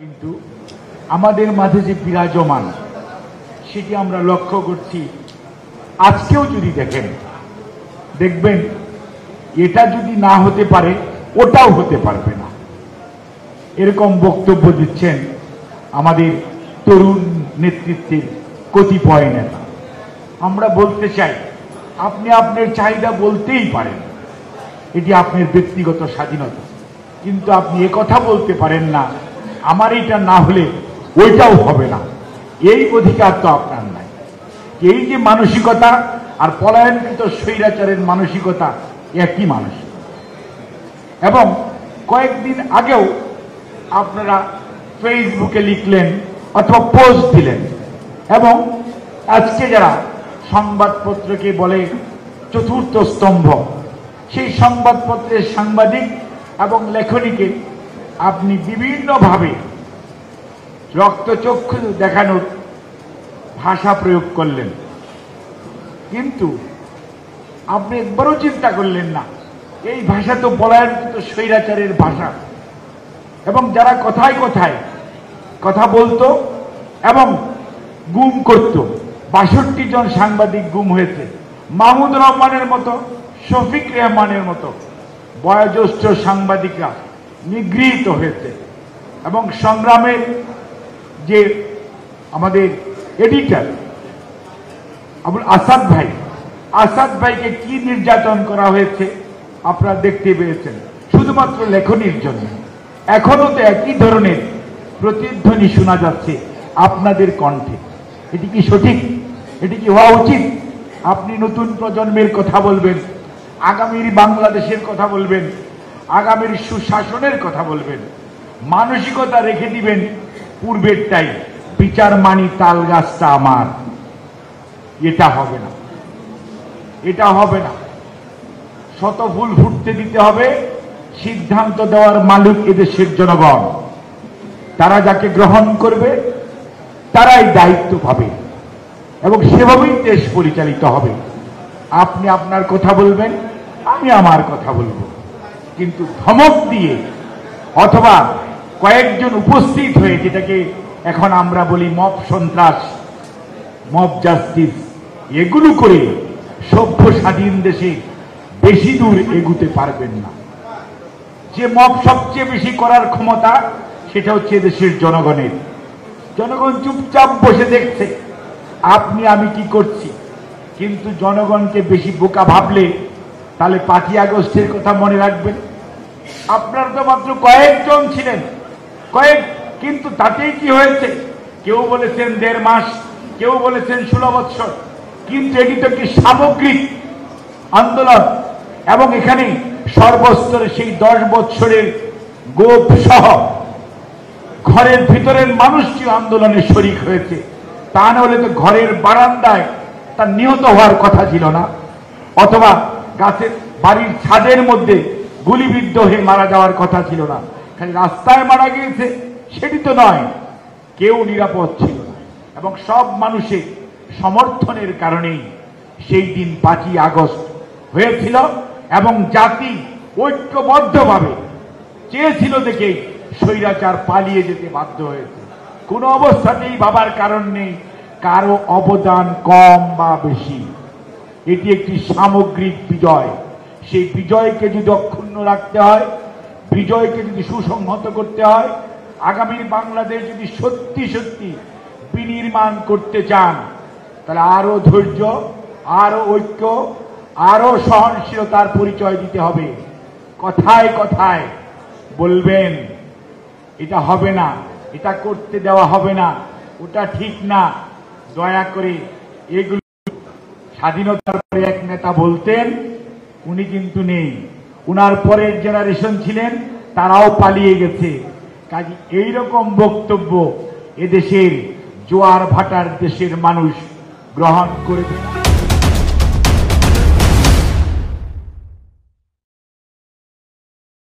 কিন্তু আমাদের মাঝে যে বিরাজমান সেটি আমরা লক্ষ্য করছি। আজকেও যদি দেখবেন এটা যদি না হতে পারে ওটাও হতে পারবে না, এরকম বক্তব্য দিচ্ছেন আমাদের তরুণ নেতৃত্বের কতিপয় নেতা। আমরা বলতে চাই, আপনি আপনার চাহিদা বলতেই পারেন, এটি আপনার ব্যক্তিগত স্বাধীনতা, কিন্তু আপনি কথা বলতে পারেন না আমার এটা না হলে ওইটাও হবে না। এই অধিকার তো আপনার নাই। এই যে মানসিকতা আর পলায়নকৃত স্বৈরাচারের মানসিকতা একই মানুষ। এবং কয়েকদিন আগেও আপনারা ফেসবুকে লিখলেন অথবা পোস্ট দিলেন, এবং আজকে যারা সংবাদপত্রকে বলে চতুর্থ স্তম্ভ, সেই সংবাদপত্রের সাংবাদিক এবং লেখনীকে আপনি বিভিন্নভাবে রক্তচক্ষু দেখানোর ভাষা প্রয়োগ করলেন, কিন্তু আপনি একবারও চিন্তা করলেন না এই ভাষা তো পলায়নকৃত স্বৈরাচারের ভাষা। এবং যারা কথায় কথায় কথা বলতো এবং গুম করত, ৬২ জন সাংবাদিক গুম হয়েছে। মাহমুদ রহমানের মতো, শফিক রেহমানের মতো বয়োজ্যেষ্ঠ সাংবাদিকরা নিগৃহীত হয়েছে। এবং সংগ্রামের যে আমাদের এডিটর আবুল আসাদ ভাইকে কি নির্যাতন করা হয়েছে আপনারা দেখতে পেয়েছেন, শুধুমাত্র লেখনীর জন্য। এখনো তো একই ধরনের প্রতিধ্বনি শোনা যাচ্ছে আপনাদের কণ্ঠে। এটি কি সঠিক? এটি কি হওয়া উচিত? আপনি নতুন প্রজন্মের কথা বলবেন, আগামীর বাংলাদেশের কথা বলবেন, আগামীর সুশাসনের কথা বলবেন, মানসিকতা রেখে দিবেন পূর্বেরটাই, বিচার মানি তাল গাছটা আমার। এটা হবে না, এটা হবে না। শত ফুল ফুটতে দিতে হবে। সিদ্ধান্ত দেওয়ার মালিক এদেশের জনগণ। তারা যাকে গ্রহণ করবে তারাই দায়িত্ব পাবে এবং সেভাবেই দেশ পরিচালিত হবে। আপনি আপনার কথা বলবেন, আমি আমার কথা বলবো, কিন্তু ধমক দিয়ে অথবা কয়েকজন উপস্থিত হয়ে, যেটাকে এখন আমরা বলি মব সন্ত্রাস, মব জাস্টিস, এগুলো করে সভ্য স্বাধীন দেশে বেশি দূর এগুতে পারবেন না। যে মব সবচেয়ে বেশি করার ক্ষমতা সেটা হচ্ছে দেশের জনগণের। জনগণ চুপচাপ বসে দেখছে আপনি আমি কি করছি, কিন্তু জনগণকে বেশি বোকা ভাবলে তাহলে ৫ই আগস্টের কথা মনে রাখবেন। আপনারা তো মাত্র কয়েকজন ছিলেন, কিন্তু তাতেই কি হয়েছে? কেউ বলেছেন ১.৫ মাস, কেউ বলেছেন ১৬ বৎসর, কিন্তু এটি তো কি সামগ্রিক আন্দোলন। এবং এখানে সর্বস্তরে সেই ১০ বৎসরের গোপ সহ ঘরের ভিতরের মানুষটি আন্দোলনে শরিক হয়েছে। তা না হলে তো ঘরের বারান্দায় তার নিহত হওয়ার কথা ছিল না, অথবা গাছের বাড়ির ছাদের মধ্যে গুলিবিদ্ধ হয়ে মারা যাওয়ার কথা ছিল না। খালি রাস্তায় মারা গিয়েছে সেটি তো নয়, কেউ নিরাপদ ছিল না। এবং সব মানুষের সমর্থনের কারণেই সেই দিন ৫ই আগস্ট হয়েছিল এবং জাতি ঐক্যবদ্ধভাবে চেয়েছিল দেখেই স্বৈরাচার পালিয়ে যেতে বাধ্য হয়েছে। কোনো অবস্থাতেই ভাবার কারণ নেই কারো অবদান কম বা বেশি। এটি একটি সামগ্রিক বিজয়। সেই বিজয়কে যদি অক্ষুণ্ণ রাখতে হয়, বিজয়কে যদি সুসংহত করতে হয়, আগামীর বাংলাদেশ যদি সত্যি সত্যি বিনির্মাণ করতে চান, তাহলে আরো ধৈর্য, আরো ঐক্য, আরো সহনশীলতার পরিচয় দিতে হবে। কথায় কথায় বলবেন এটা হবে না, এটা করতে দেওয়া হবে না, ওটা ঠিক না, দয়া করে এগুলো। স্বাধীনতার পরে এক নেতা বলতেন, উনি কিন্তু নেই, উনার পরের জেনারেশন ছিলেন, তারাও পালিয়ে গেছে। কাজে এইরকম বক্তব্য এদেশের জোয়ার ভাটার দেশের মানুষ গ্রহণ করবে না।